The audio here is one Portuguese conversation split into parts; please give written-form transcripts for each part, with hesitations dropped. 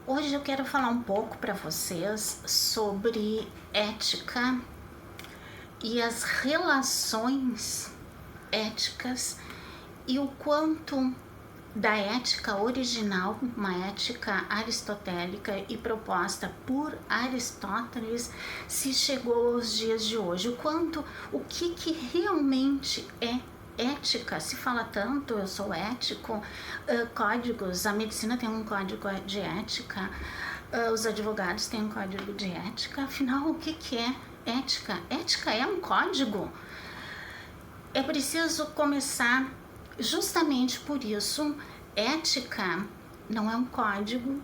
Hoje eu quero falar um pouco para vocês sobre ética e as relações éticas e o quanto da ética original, uma ética aristotélica e proposta por Aristóteles, se chegou aos dias de hoje. O que realmente é ética. Se fala tanto, eu sou ético, códigos, a medicina tem um código de ética, os advogados têm um código de ética. Afinal, o que é ética? Ética é um código? É preciso começar justamente por isso. Ética não é um código.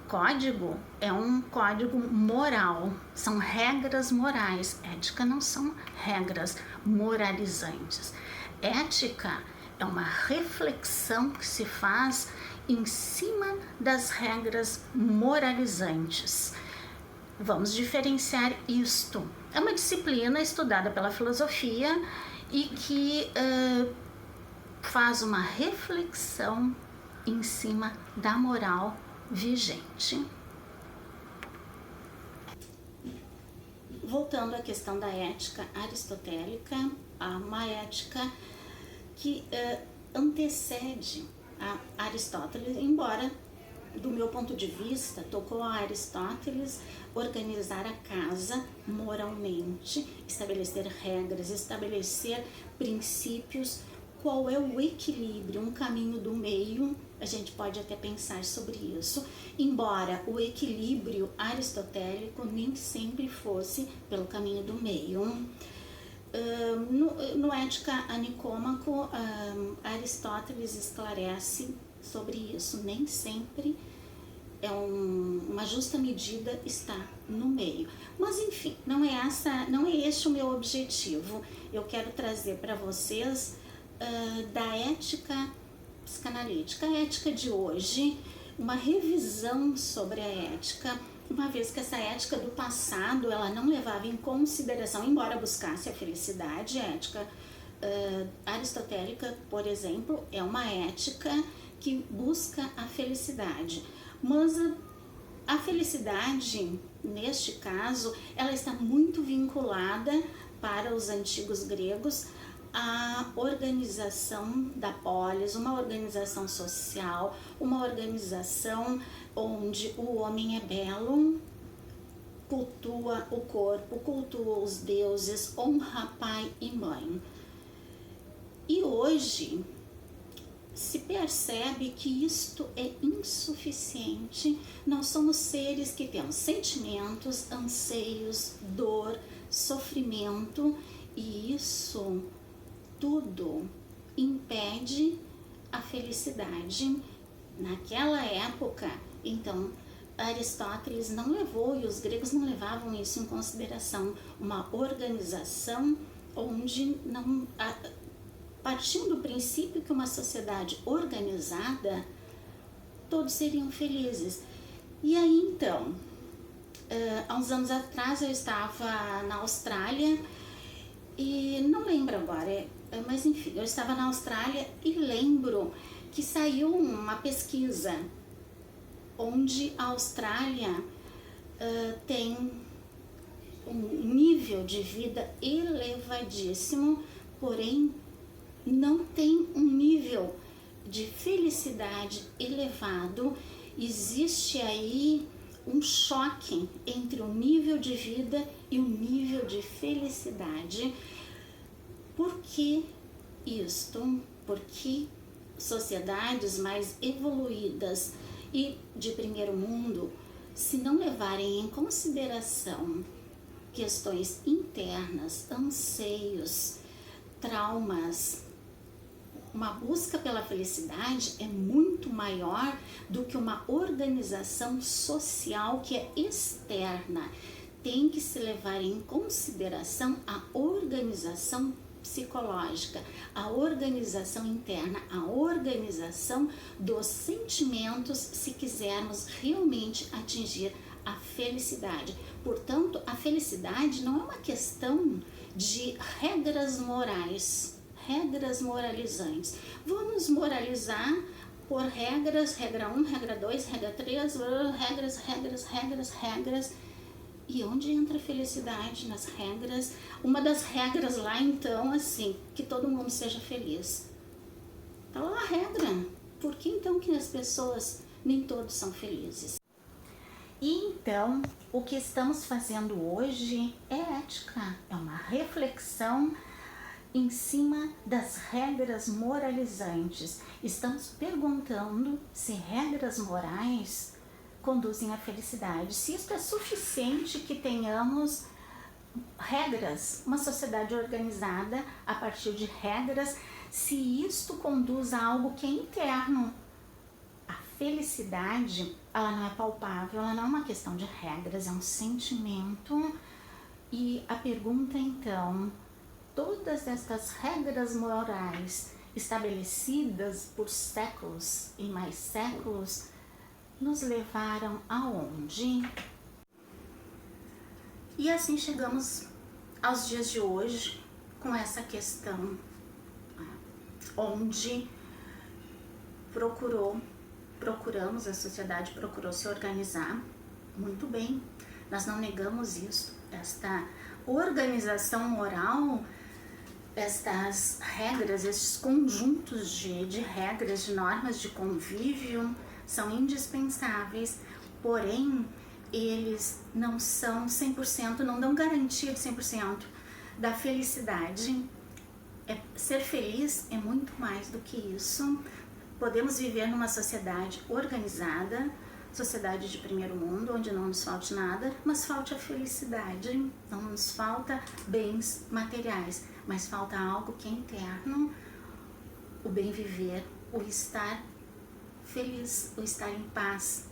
Código é um código moral, são regras morais. Ética não são regras moralizantes. Ética é uma reflexão que se faz em cima das regras moralizantes. Vamos diferenciar isto. É uma disciplina estudada pela filosofia e que faz uma reflexão em cima da moral vigente. Voltando à questão da ética aristotélica, há uma ética que antecede a Aristóteles, embora do meu ponto de vista tocou a Aristóteles organizar a casa moralmente, estabelecer regras, estabelecer princípios. Qual é o equilíbrio, um caminho do meio? A gente pode até pensar sobre isso, embora o equilíbrio aristotélico nem sempre fosse pelo caminho do meio. No Ética a Nicômaco, Aristóteles esclarece sobre isso. Nem sempre uma justa medida está no meio. Mas enfim, não é este o meu objetivo. Eu quero trazer para vocês da ética psicanalítica, a ética de hoje, uma revisão sobre a ética, uma vez que essa ética do passado ela não levava em consideração, embora buscasse a felicidade. A ética aristotélica, por exemplo, é uma ética que busca a felicidade, mas a felicidade, neste caso, ela está muito vinculada para os antigos gregos a organização da polis, uma organização social, uma organização onde o homem é belo, cultua o corpo, cultua os deuses, honra pai e mãe. E hoje se percebe que isto é insuficiente. Nós somos seres que temos sentimentos, anseios, dor, sofrimento, e isso tudo impede a felicidade. Naquela época, então, Aristóteles não levou, e os gregos não levavam isso em consideração, uma organização onde não, partindo do princípio que uma sociedade organizada, todos seriam felizes. E aí então, há uns anos atrás eu estava na Austrália, e não lembro agora, mas enfim, eu estava na Austrália e lembro que saiu uma pesquisa onde a Austrália tem um nível de vida elevadíssimo, porém não tem um nível de felicidade elevado. Existe aí um choque entre o nível de vida e o nível de felicidade. Por que isto? Porque sociedades mais evoluídas e de primeiro mundo, se não levarem em consideração questões internas, anseios, traumas, uma busca pela felicidade é muito maior do que uma organização social que é externa. Tem que se levar em consideração a organização psicológica, a organização interna, a organização dos sentimentos, se quisermos realmente atingir a felicidade. Portanto, a felicidade não é uma questão de regras morais, regras moralizantes. Vamos moralizar por regras, regra 1, regra 2, regra 3, regras, regras, regras, regras. E onde entra a felicidade nas regras? Uma das regras lá, então, assim, que todo mundo seja feliz. Tá lá a regra. Por que então que as pessoas, nem todos são felizes? E então, o que estamos fazendo hoje é ética, é uma reflexão em cima das regras moralizantes. Estamos perguntando se regras morais conduzem à felicidade, se isso é suficiente que tenhamos regras, uma sociedade organizada a partir de regras, se isto conduz a algo que é interno. A felicidade, ela não é palpável, ela não é uma questão de regras, é um sentimento. E a pergunta então, todas estas regras morais estabelecidas por séculos e mais séculos nos levaram aonde? E assim chegamos aos dias de hoje com essa questão, onde procuramos, a sociedade procurou se organizar muito bem. Nós não negamos isso, esta organização moral, estas regras, estes conjuntos de regras, de normas de convívio são indispensáveis, porém eles não são 100%, não dão garantia de 100% da felicidade. Ser feliz é muito mais do que isso. Podemos viver numa sociedade organizada, sociedade de primeiro mundo, onde não nos falte nada, mas falta a felicidade, não nos falta bens materiais, mas falta algo que é interno, o bem viver, o estar feliz, o estar em paz.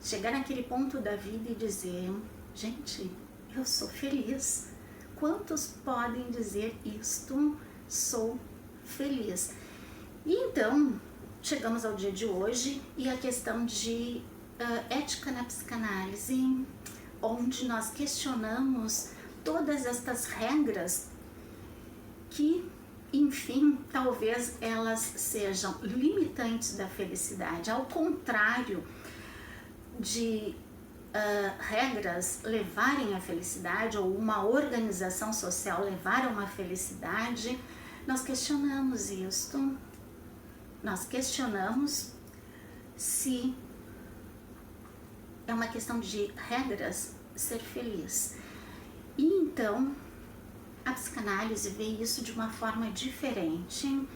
Chegar naquele ponto da vida e dizer, gente, eu sou feliz. Quantos podem dizer isto? Sou feliz. E então, chegamos ao dia de hoje e a questão de ética na psicanálise, onde nós questionamos todas estas regras que, enfim, talvez elas sejam limitantes da felicidade, ao contrário de regras levarem à felicidade ou uma organização social levar a uma felicidade. Nós questionamos isto, nós questionamos se é uma questão de regras ser feliz. E então a psicanálise vê isso de uma forma diferente.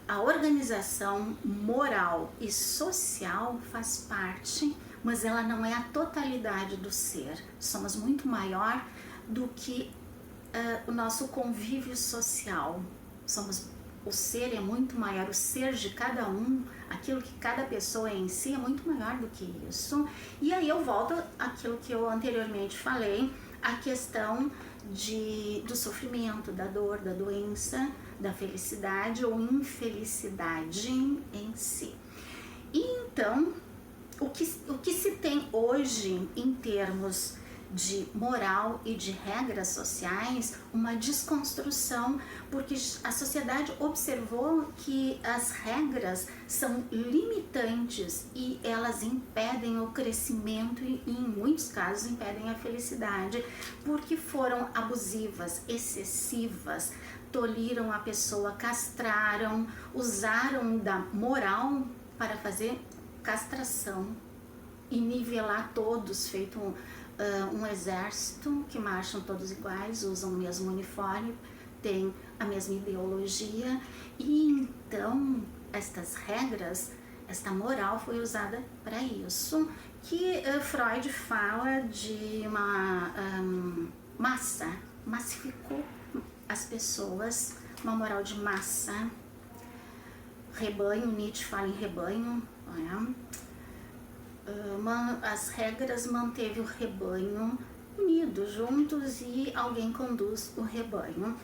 A organização moral e social faz parte, mas ela não é a totalidade do ser. Somos muito maior do que o nosso convívio social. O ser é muito maior, o ser de cada um, aquilo que cada pessoa é em si é muito maior do que isso. E aí eu volto àquilo que eu anteriormente falei, a questão do sofrimento, da dor, da doença, da felicidade ou infelicidade em si. E então, o que se tem hoje em termos de moral e de regras sociais, uma desconstrução, porque a sociedade observou que as regras são limitantes e elas impedem o crescimento e em muitos casos impedem a felicidade, porque foram abusivas, excessivas, tolhiram a pessoa, castraram, usaram da moral para fazer castração e nivelar todos, feito um exército que marcham todos iguais, usam o mesmo uniforme, têm a mesma ideologia. E então estas regras, esta moral foi usada para isso, que Freud fala de uma massificou as pessoas, uma moral de massa, rebanho, Nietzsche fala em rebanho, as regras manteve o rebanho unido, juntos, e alguém conduz o rebanho.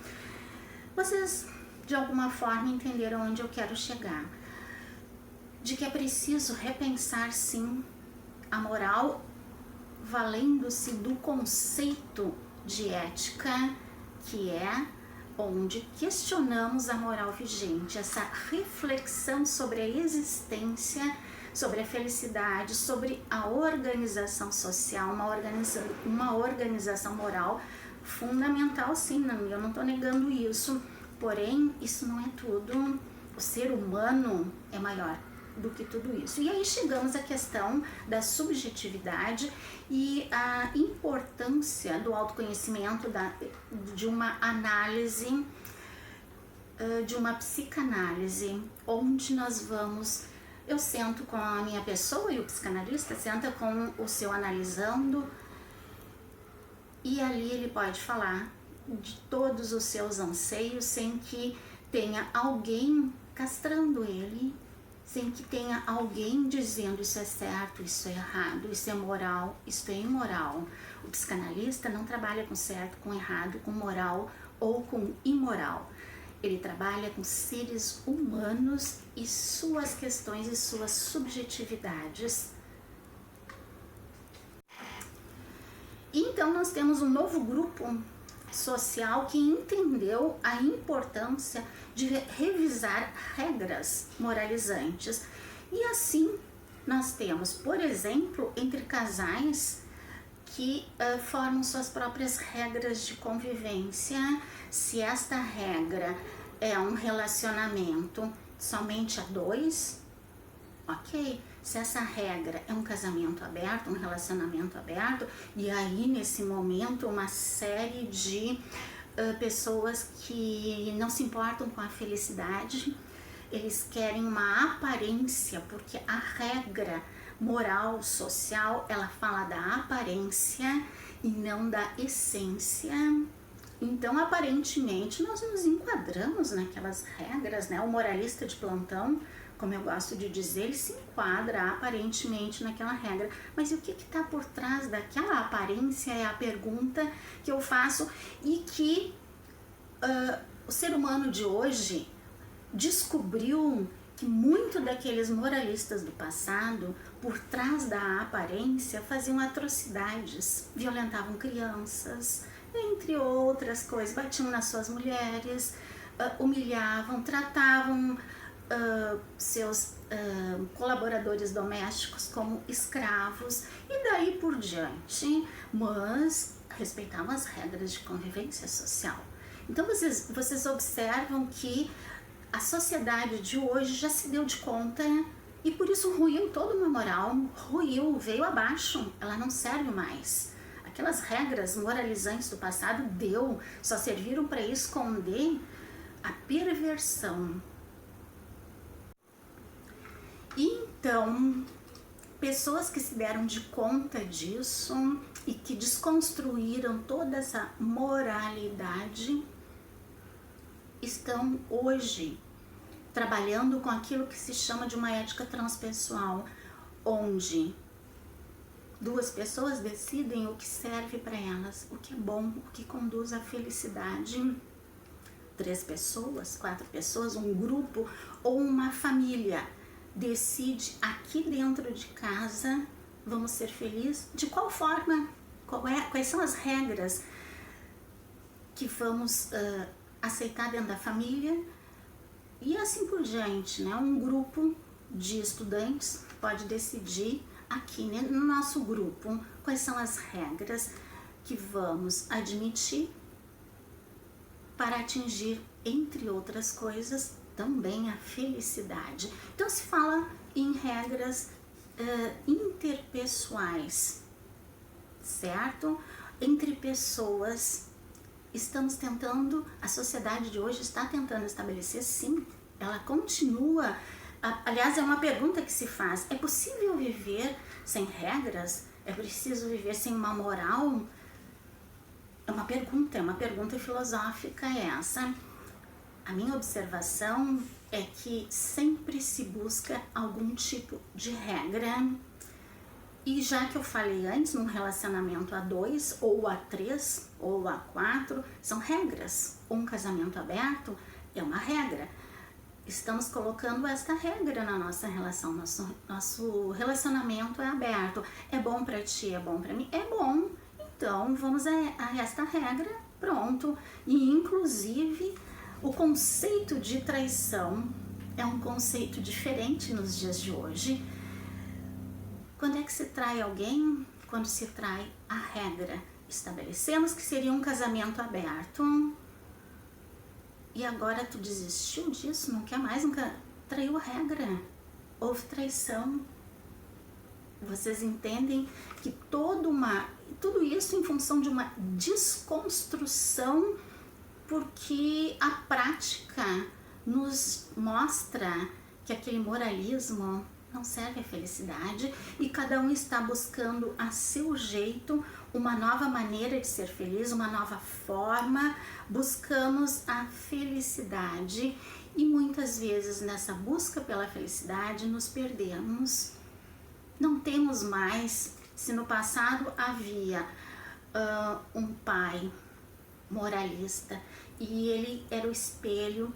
Vocês de alguma forma entenderam onde eu quero chegar, de que é preciso repensar sim a moral, valendo-se do conceito de ética, que é onde questionamos a moral vigente, essa reflexão sobre a existência, sobre a felicidade, sobre a organização social, uma organização moral fundamental, sim, eu não estou negando isso, porém isso não é tudo. O ser humano é maior do que tudo isso. E aí chegamos à questão da subjetividade e a importância do autoconhecimento, de uma análise, de uma psicanálise, onde nós vamos, eu sento com a minha pessoa e o psicanalista senta com o seu analisando, e ali ele pode falar de todos os seus anseios sem que tenha alguém castrando ele, sem que tenha alguém dizendo isso é certo, isso é errado, isso é moral, isso é imoral. O psicanalista não trabalha com certo, com errado, com moral ou com imoral. Ele trabalha com seres humanos e suas questões e suas subjetividades. Então nós temos um novo grupo social que entendeu a importância de revisar regras moralizantes. E assim nós temos, por exemplo, entre casais que formam suas próprias regras de convivência. Se esta regra é um relacionamento somente a dois, ok? Se essa regra é um casamento aberto, um relacionamento aberto, e aí nesse momento uma série de pessoas que não se importam com a felicidade, eles querem uma aparência, porque a regra moral, social, ela fala da aparência e não da essência. Então, aparentemente, nós nos enquadramos naquelas regras, né? O moralista de plantão, como eu gosto de dizer, ele se enquadra aparentemente naquela regra. Mas e o que está por trás daquela aparência é a pergunta que eu faço, e que o ser humano de hoje descobriu que muito daqueles moralistas do passado, por trás da aparência, faziam atrocidades, violentavam crianças, entre outras coisas, batiam nas suas mulheres, humilhavam, tratavam seus colaboradores domésticos como escravos e daí por diante, mas respeitavam as regras de convivência social. Então vocês observam que a sociedade de hoje já se deu de conta e por isso ruiu toda uma moral, veio abaixo, ela não serve mais. Aquelas regras moralizantes do passado só serviram para esconder a perversão. Então, pessoas que se deram de conta disso e que desconstruíram toda essa moralidade estão hoje trabalhando com aquilo que se chama de uma ética transpessoal, onde duas pessoas decidem o que serve para elas, o que é bom, o que conduz à felicidade. 3 pessoas, 4 pessoas, um grupo ou uma família decide aqui dentro de casa vamos ser felizes. De qual forma? Quais são as regras que vamos aceitar dentro da família? E assim por diante, né? Um grupo de estudantes pode decidir aqui, né, no nosso grupo quais são as regras que vamos admitir para atingir, entre outras coisas, também a felicidade. Então se fala em regras interpessoais, certo? Entre pessoas. Estamos tentando, a sociedade de hoje está tentando estabelecer, sim, ela continua. Aliás, é uma pergunta que se faz: é possível viver sem regras? É preciso viver sem uma moral? É uma pergunta filosófica essa. A minha observação é que sempre se busca algum tipo de regra. E já que eu falei antes, num relacionamento a 2, ou a 3, ou a 4, são regras. Um casamento aberto é uma regra. Estamos colocando esta regra na nossa relação. Nosso relacionamento é aberto. É bom para ti, é bom para mim? É bom. Então, vamos a esta regra pronto. E inclusive o conceito de traição é um conceito diferente nos dias de hoje. Quando é que se trai alguém? Quando se trai a regra. Estabelecemos que seria um casamento aberto. E agora tu desistiu disso, não quer mais, nunca traiu a regra. Houve traição. Vocês entendem que tudo isso em função de uma desconstrução, porque a prática nos mostra que aquele moralismo não serve à felicidade e cada um está buscando a seu jeito uma nova maneira de ser feliz, uma nova forma. Buscamos a felicidade e muitas vezes nessa busca pela felicidade nos perdemos. Não temos mais. Se no passado havia um pai moralista e ele era o espelho,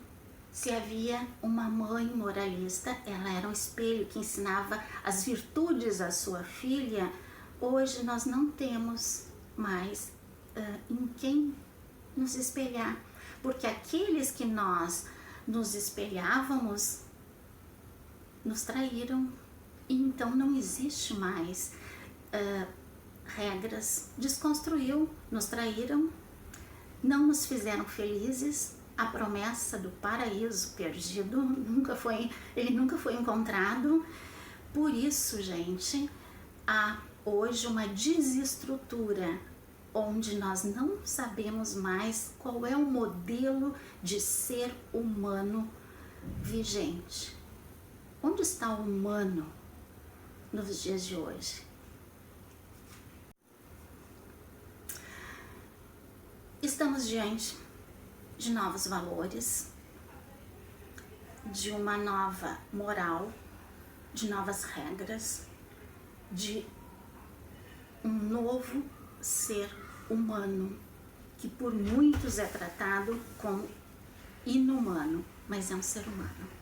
se havia uma mãe moralista, ela era um espelho que ensinava as virtudes à sua filha, hoje nós não temos mais em quem nos espelhar, porque aqueles que nós nos espelhávamos nos traíram. E então não existe mais regras, desconstruiu, nos traíram, não nos fizeram felizes. A promessa do paraíso perdido ele nunca foi encontrado. Por isso, gente, há hoje uma desestrutura onde nós não sabemos mais qual é o modelo de ser humano vigente. Onde está o humano nos dias de hoje? Estamos diante de novos valores, de uma nova moral, de novas regras, de um novo ser humano, que por muitos é tratado como inumano, mas é um ser humano.